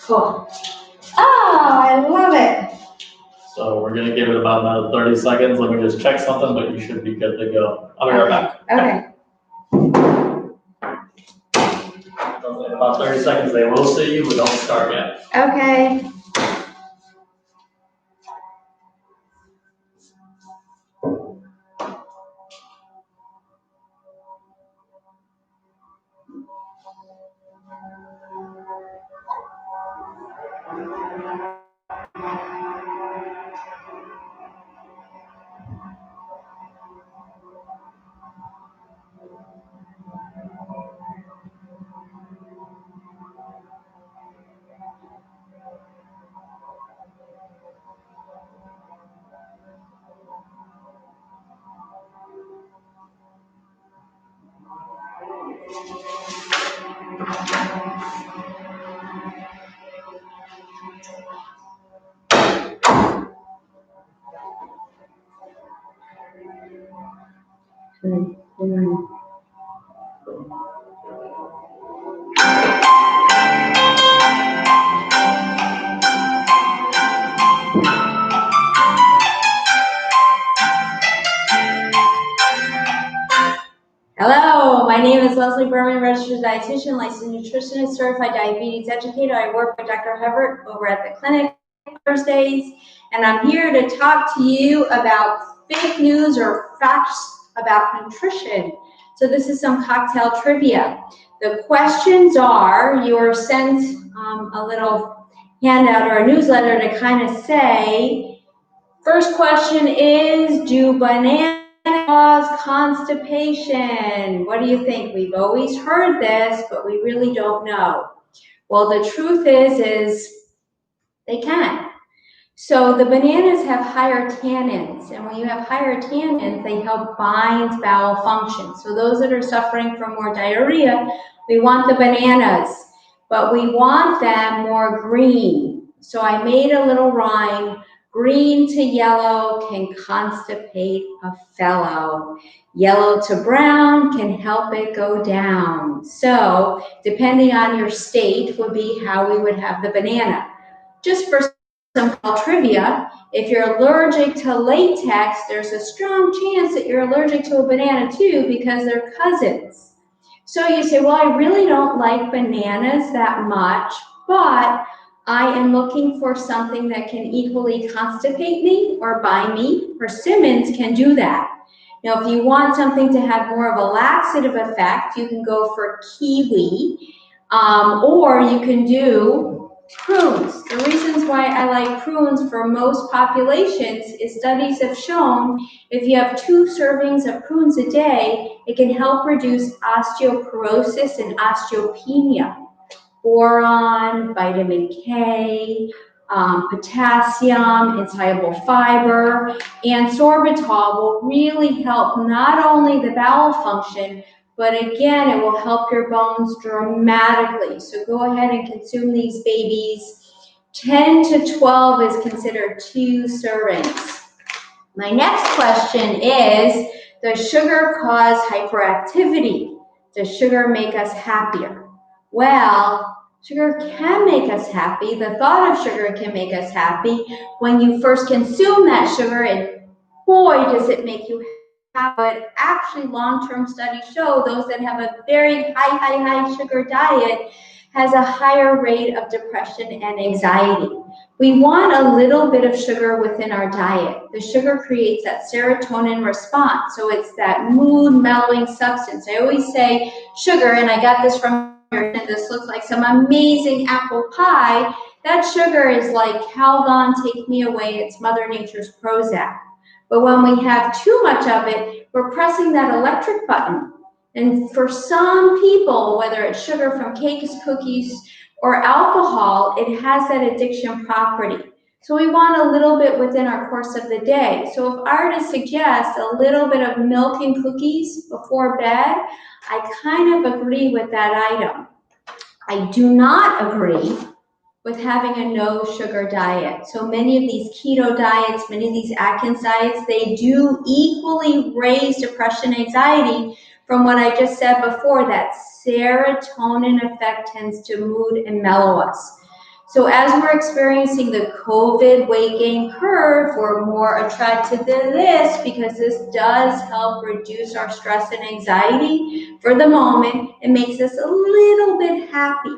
Cool. Oh, I love it. So we're gonna give it about another 30 seconds. Let me just check something, but you should be good to go. I'll be right back. Okay. In about 30 seconds, they will see you, but don't start yet. Okay. Hello, my name is Leslie Burman, registered dietitian, licensed nutritionist, certified diabetes educator. I work with Dr. Hebert over at the clinic Thursdays, and I'm here to talk to you about fake news or facts about nutrition. So this is some cocktail trivia. The questions are, you are sent a little handout or a newsletter to kind of say, first question is, do bananas cause constipation? What do you think? We've always heard this, but we really don't know. Well, the truth is they can. So the bananas have higher tannins, and when you have higher tannins, they help bind bowel function. So those that are suffering from more diarrhea, we want the bananas, but we want them more green. So I made a little rhyme. Green to yellow can constipate a fellow. Yellow to brown can help it go down. So depending on your state would be how we would have the banana. Just for some trivia, if you're allergic to latex, there's a strong chance that you're allergic to a banana too because they're cousins. So you say, well, I really don't like bananas that much, but I am looking for something that can equally constipate me or bind me. Persimmons can do that. Now, if you want something to have more of a laxative effect, you can go for kiwi, or you can do prunes. The reasons why I like prunes for most populations is studies have shown if you have 2 servings of prunes a day, it can help reduce osteoporosis and osteopenia. Boron, vitamin K, potassium, insoluble fiber, and sorbitol will really help not only the bowel function, but again, it will help your bones dramatically. So go ahead and consume these babies. 10 to 12 is considered 2 servings. My next question is, does sugar cause hyperactivity? Does sugar make us happier? Well, sugar can make us happy. The thought of sugar can make us happy when you first consume that sugar, and boy, does it make you happy. But actually, long-term studies show those that have a very high sugar diet has a higher rate of depression and anxiety. We want a little bit of sugar within our diet. The sugar creates that serotonin response, so it's that mood-mellowing substance. I always say sugar, and I got this from here, and this looks like some amazing apple pie. That sugar is like Calgon, take me away, it's Mother Nature's Prozac. But when we have too much of it, we're pressing that electric button. And for some people, whether it's sugar from cakes, cookies, or alcohol, it has that addiction property. So we want a little bit within our course of the day. So if I were to suggest a little bit of milk and cookies before bed, I kind of agree with that item. I do not agree with having a no sugar diet. So many of these keto diets, many of these Atkins diets, they do equally raise depression, anxiety from what I just said before, that serotonin effect tends to mood and mellow us. So as we're experiencing the COVID weight gain curve, we're more attracted to this because this does help reduce our stress and anxiety for the moment. It makes us a little bit happy.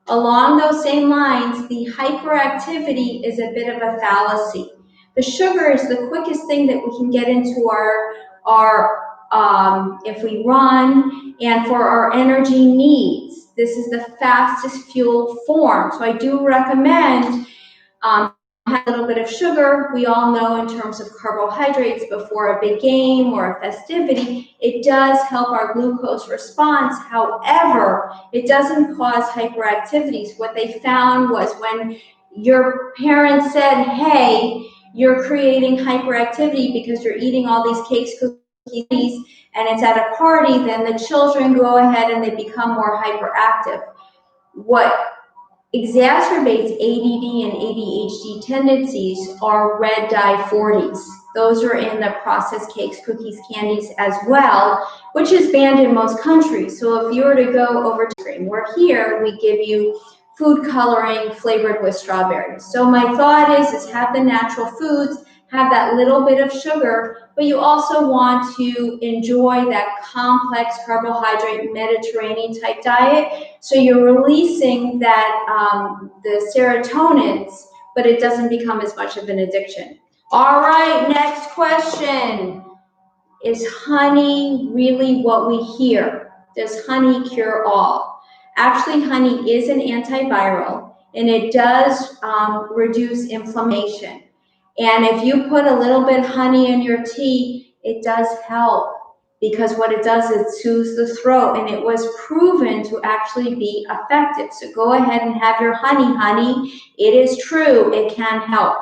Along those same lines, the hyperactivity is a bit of a fallacy. The sugar is the quickest thing that we can get into if we run and for our energy needs. This is the fastest fuel form. So I do recommend have a little bit of sugar. We all know in terms of carbohydrates before a big game or a festivity, it does help our glucose response. However, it doesn't cause hyperactivities. What they found was when your parents said, hey, you're creating hyperactivity because you're eating all these cakes, cookies, and it's at a party, then the children go ahead and they become more hyperactive. What exacerbates ADD and ADHD tendencies are red dye 40s. Those are in the processed cakes, cookies, candies as well, which is banned in most countries. So if you were to go over to cream, we're here, we give you food coloring flavored with strawberries. So my thought is have the natural foods, have that little bit of sugar, but you also want to enjoy that complex carbohydrate Mediterranean type diet. So you're releasing that the serotonins, but it doesn't become as much of an addiction. All right, next question. Is honey really what we hear? Does honey cure all? Actually, honey is an antiviral, and it does reduce inflammation. And if you put a little bit of honey in your tea, it does help because what it does is soothes the throat, and it was proven to actually be effective. So go ahead and have your honey. It is true, it can help.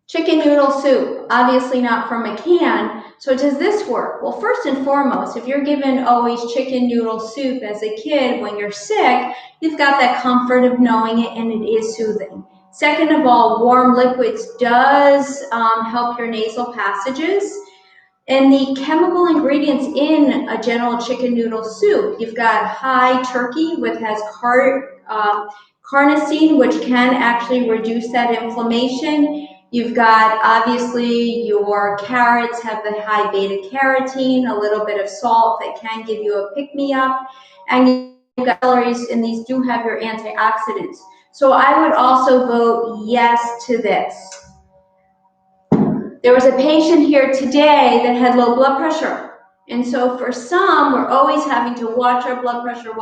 Chicken noodle soup, obviously not from a can. So does this work? Well, first and foremost, if you're given always chicken noodle soup as a kid when you're sick, you've got that comfort of knowing it and it is soothing. Second of all, warm liquids does help your nasal passages. And the chemical ingredients in a general chicken noodle soup, you've got high turkey, which has carnosine, which can actually reduce that inflammation. You've got, obviously, your carrots have the high beta carotene, a little bit of salt that can give you a pick-me-up, and you've got calories, and these do have your antioxidants. So I would also vote yes to this. There was a patient here today that had low blood pressure. And so for some, we're always having to watch our blood pressure.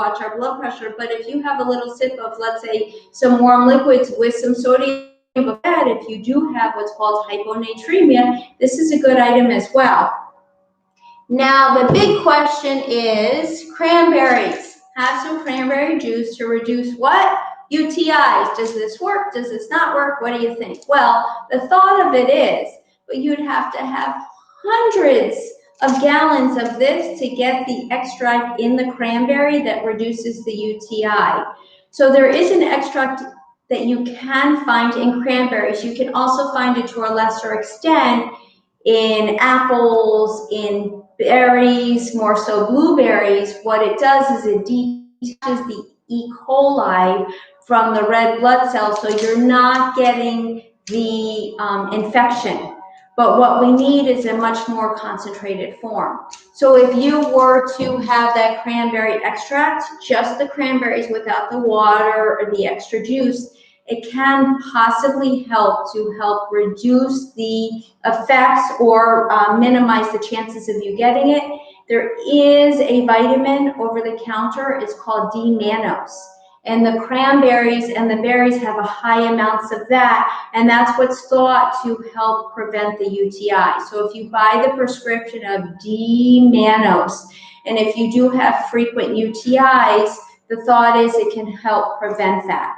But if you have a little sip of, let's say, some warm liquids with some sodium, if you do have what's called hyponatremia, this is a good item as well. Now, the big question is cranberries. Have some cranberry juice to reduce what? UTIs. Does this work? Does this not work? What do you think? Well, the thought of it is, but you'd have to have hundreds of gallons of this to get the extract in the cranberry that reduces the UTI. So there is an extract that you can find in cranberries. You can also find it to a lesser extent in apples, in berries, more so blueberries. What it does is it detaches the E. coli from the red blood cells, so you're not getting the infection. But what we need is a much more concentrated form. So if you were to have that cranberry extract, just the cranberries without the water or the extra juice, it can possibly help to help reduce the effects or minimize the chances of you getting it. There is a vitamin over the counter. It's called D-mannose. And the cranberries and the berries have a high amounts of that, and that's what's thought to help prevent the UTI. So if you buy the prescription of D-mannose, and if you do have frequent UTIs, the thought is it can help prevent that.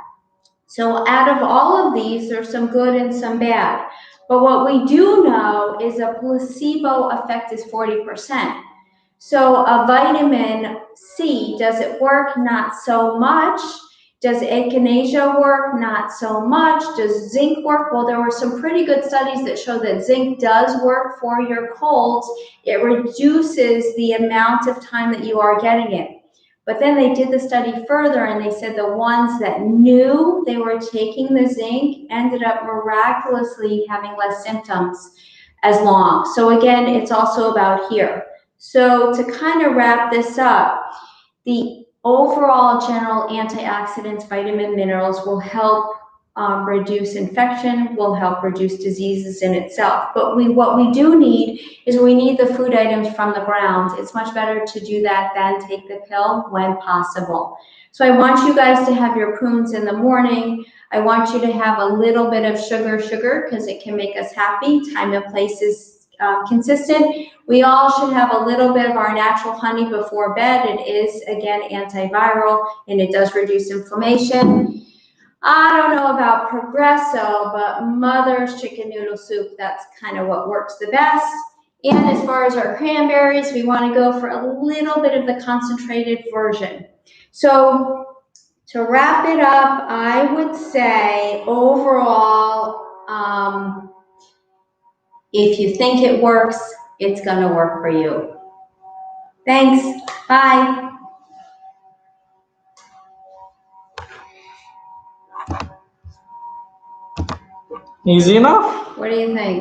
So out of all of these, there's some good and some bad. But what we do know is a placebo effect is 40%. So a vitamin C, does it work? Not so much. Does echinacea work? Not so much. Does zinc work? Well, there were some pretty good studies that show that zinc does work for your colds. It reduces the amount of time that you are getting it. But then they did the study further and they said the ones that knew they were taking the zinc ended up miraculously having less symptoms as long. So again, it's also about here. So to kind of wrap this up, the overall general antioxidants, vitamin, minerals will help reduce infection, will help reduce diseases in itself. But what we do need is we need the food items from the ground. It's much better to do that than take the pill when possible. So I want you guys to have your prunes in the morning. I want you to have a little bit of sugar because it can make us happy. Time and place is consistent. We all should have a little bit of our natural honey before bed. It is, again, antiviral, and it does reduce inflammation. I don't know about Progresso, but Mother's chicken noodle soup, that's kind of what works the best. And as far as our cranberries, we want to go for a little bit of the concentrated version. So to wrap it up, I would say overall, if you think it works, it's going to work for you. Thanks. Bye. Easy enough? What do you think?